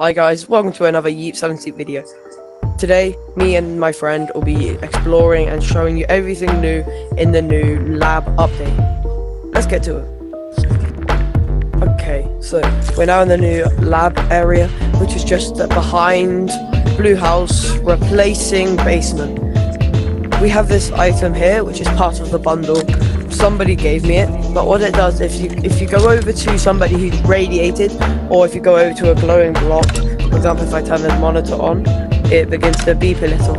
Hi guys, welcome to another Yeeps Sleep video. Today, me and my friend will be exploring and showing you everything new in the new lab update. Let's get to it. Okay, so we're now in the new lab area, which is just behind Blue House, replacing basement. We have this item here, which is part of the bundle. Somebody gave me it, but what it does, if you go over to somebody who's radiated, or if you go over to a glowing block, for example, if I turn the monitor on, it begins to beep a little.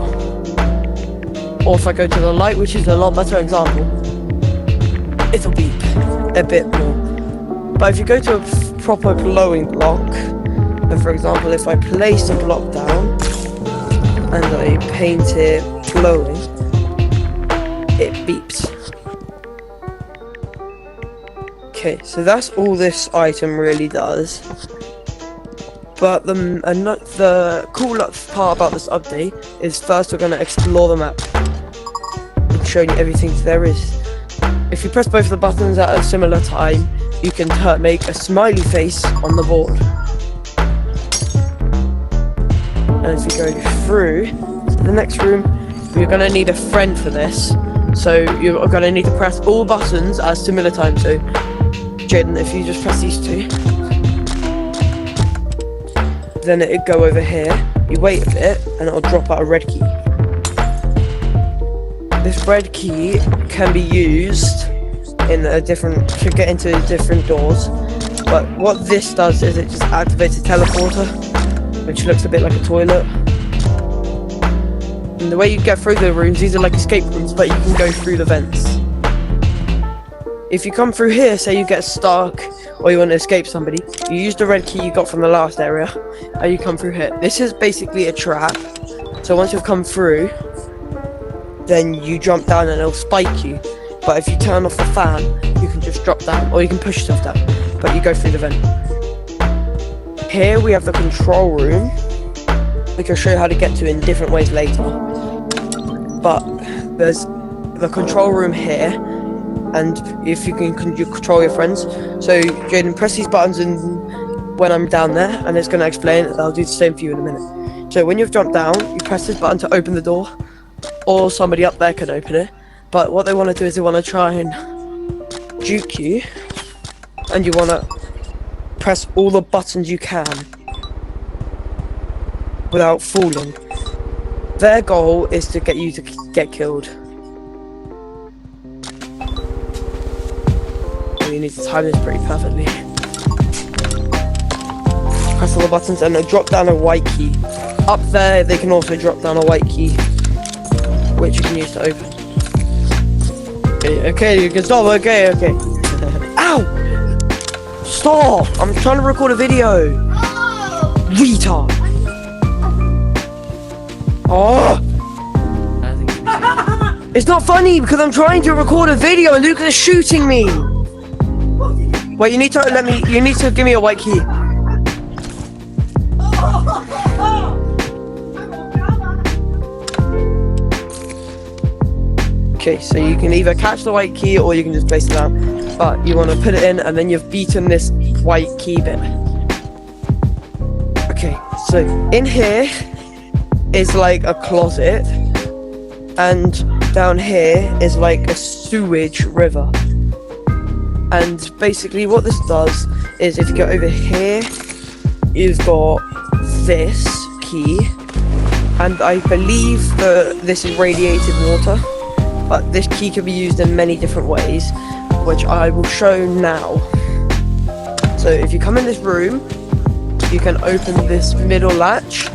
Or if I go to the light, which is a lot better example, it'll beep a bit more. But if you go to a proper glowing block, and for example, if I place a block down and I paint it glowing, it beeps. Okay, so that's all this item really does. But the cool part about this update is first we're going to explore the map and show you everything there is. If you press both the buttons at a similar time, you can make a smiley face on the board. And if you go through to the next room, you're going to need a friend for this. So you're going to need to press all buttons at a similar time. So Jaden, if you just press these two, then it'll go over here, you wait a bit, and it'll drop out a red key. This red key can be used in to get into different doors, but what this does is it just activates a teleporter, which looks a bit like a toilet. And the way you get through the rooms, these are like escape rooms, but you can go through the vents. If you come through here, say you get stuck or you want to escape somebody, you use the red key you got from the last area and you come through here. This is basically a trap. So once you've come through, then you jump down and it'll spike you. But if you turn off the fan, you can just drop down, or you can push yourself down, but you go through the vent. Here we have the control room, which I'll show you how to get to in different ways later. But there's the control room here, and if you can you control your friends. So Jaden, press these buttons and when I'm down there, and it's going to explain it. I'll do the same for you in a minute. So when you've jumped down, you press this button to open the door, or somebody up there can open it. But what they want to do is they want to try and juke you, and you want to press all the buttons you can without falling. Their goal is to get you to get killed. You need to time this pretty perfectly. Press all the buttons and drop down a white key. Up there they can also drop down a white key, which you can use to open. Okay, you can stop. Okay. Ow! Stop! I'm trying to record a video. Retard. Oh! It's not funny because I'm trying to record a video and Luke is shooting me. Wait, you need to give me a white key. Okay, so you can either catch the white key or you can just place it down. But you want to put it in and then you've beaten this white key bit. Okay, so in here is like a closet. And down here is like a sewage river. And basically what this does is if you go over here, you've got this key. And I believe that this is radiated water. But this key can be used in many different ways, which I will show now. So if you come in this room, you can open this middle latch,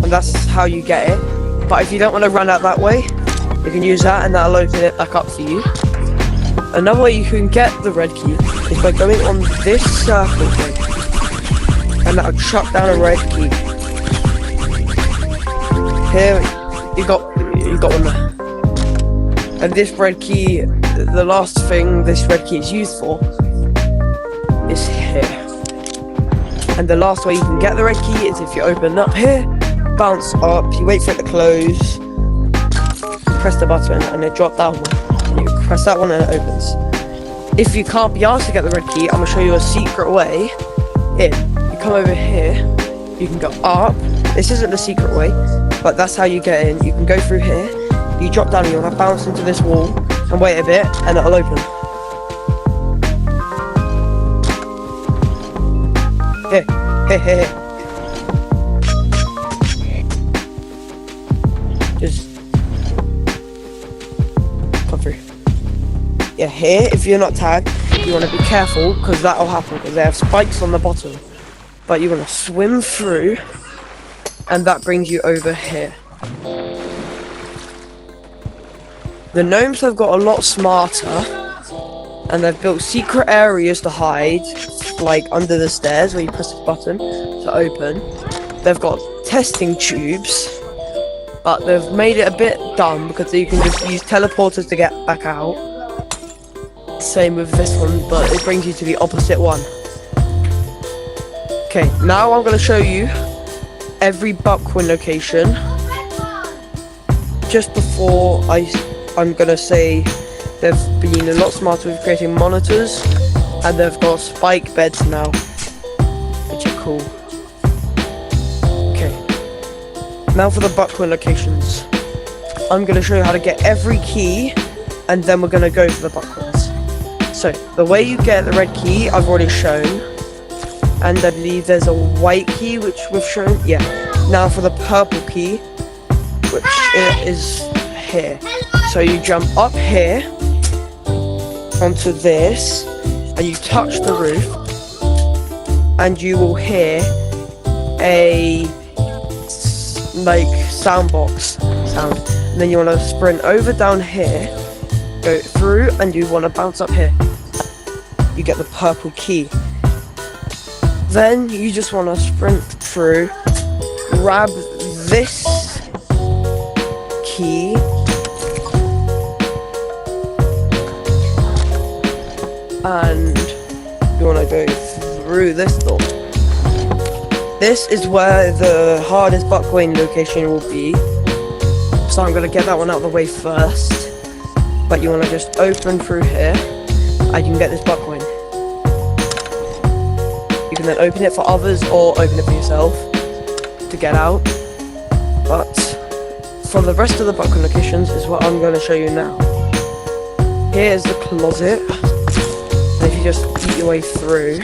and that's how you get it. But if you don't want to run out that way, you can use that and that'll open it back up for you. Another way you can get the red key is by going on this circle thing, and that'll chuck down a red key. Here, you got one there. And this red key, the last thing this red key is used for is here. And the last way you can get the red key is if you open up here, bounce up, you wait for it to close, you press the button and it drops down one. And you press that one and it opens. If you can't be asked to get the red key, I'm going to show you a secret way in. You come over here, You can go up. This isn't the secret way, but that's how you get in. You can go through here. You drop down and you want to bounce into this wall and wait a bit and it'll open. Here. Just come through. Yeah, here, if you're not tagged, you want to be careful because that'll happen because they have spikes on the bottom. But you want to swim through and that brings you over here. The gnomes have got a lot smarter and they've built secret areas to hide, like under the stairs where you press this button to open. They've got testing tubes, but they've made it a bit dumb because you can just use teleporters to get back out. Same with this one, but it brings you to the opposite one. Okay, now I'm going to show you every Buckwin location. Just before I'm going to say they've been a lot smarter with creating monitors and they've got spike beds now, which are cool. Okay, now for the Buckwin locations. I'm going to show you how to get every key and then we're going to go for the Buckwins. So, the way you get the red key I've already shown, and I believe there's a white key which we've shown. Yeah, now for the purple key, which is here. So you jump up here onto this and you touch the roof and you will hear a like soundbox sound, and then you want to sprint over down here, go through, and you want to bounce up here. You get the purple key. Then you just want to sprint through, grab this key, and you want to go through this door. This is where the hardest Buckwin location will be, so I'm going to get that one out of the way first. But you want to just open through here and you can get this Buckwin. You can then open it for others or open it for yourself to get out. But for the rest of the Buckwin locations is what I'm going to show you now. Here's the closet. And if you just eat your way through,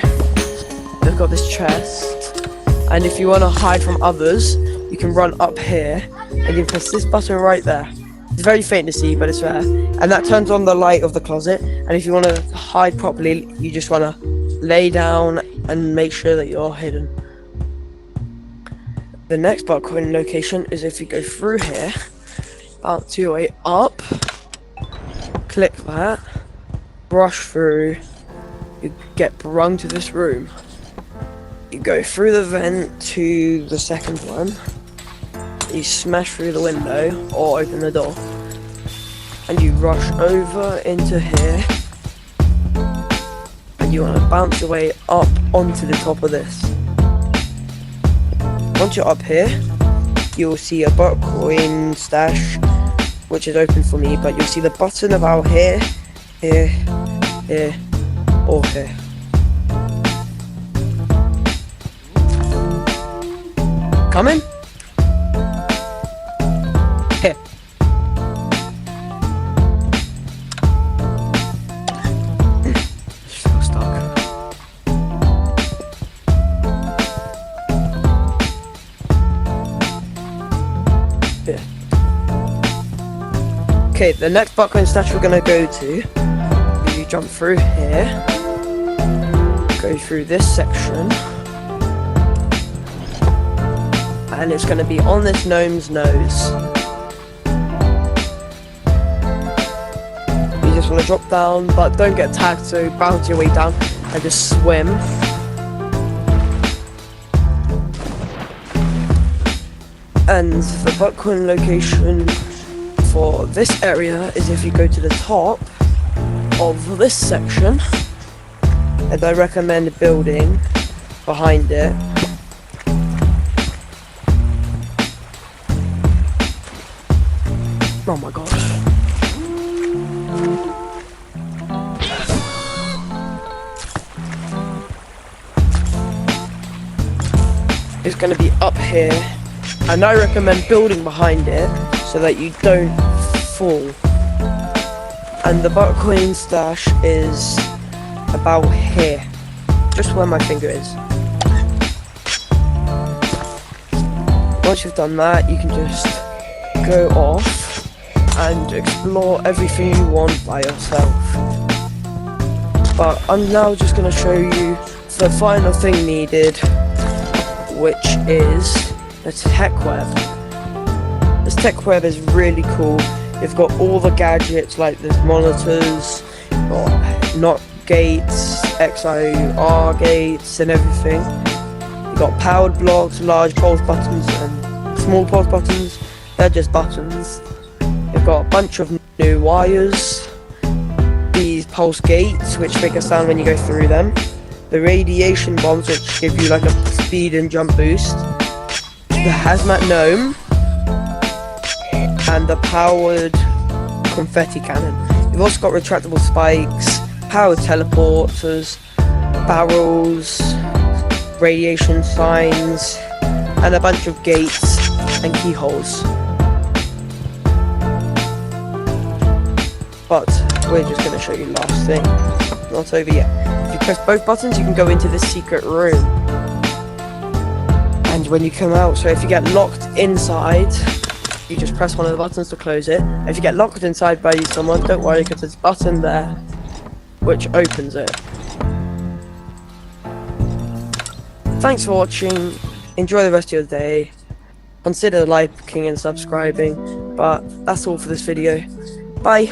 they've got this chest. And if you want to hide from others, you can run up here and you press this button right there. It's very faint to see, but it's there. And that turns on the light of the closet. And if you want to hide properly, you just want to lay down and make sure that you're hidden. The next Buckwin location is if you go through here, bounce your way up, click that, brush through, you get brung to this room. You go through the vent to the second one. You smash through the window or open the door and you rush over into here and you want to bounce your way up onto the top of this. Once you're up here, you'll see a Buckwin stash which is open for me, but you'll see the button about here, here, here, or here. Coming? Here. Still stuck. Here. Okay, the next Buckwin stash we're gonna go to, you jump through here, go through this section, and it's going to be on this gnome's nose. You just want to drop down, but don't get tagged, so bounce your way down and just swim. And the Buckwin location for this area is if you go to the top of this section, and I recommend building behind it. Oh my gosh. is going to be up here, and I recommend building behind it so that you don't fall. And the Bitcoin stash is about here, just where my finger is. Once you've done that, you can just go off and explore everything you want by yourself. But I'm now just going to show you the final thing needed, which is the tech web. This tech web is really cool. You've got all the gadgets, like there's monitors, not gates, XIR gates and everything. You've got powered blocks, large pulse buttons and small pulse buttons. They're just buttons. You've got a bunch of new wires, these pulse gates which make a sound when you go through them, the radiation bombs which give you like a speed and jump boost, the hazmat gnome, and the powered confetti cannon. You've also got retractable spikes, powered teleporters, barrels, radiation signs, and a bunch of gates and keyholes. But we're just going to show you the last thing. Not over yet. If you press both buttons, you can go into this secret room. And when you come out, so if you get locked inside, you just press one of the buttons to close it. If you get locked inside by someone, don't worry, because there's a button there which opens it. Thanks for watching. Enjoy the rest of your day. Consider liking and subscribing. But that's all for this video. Bye.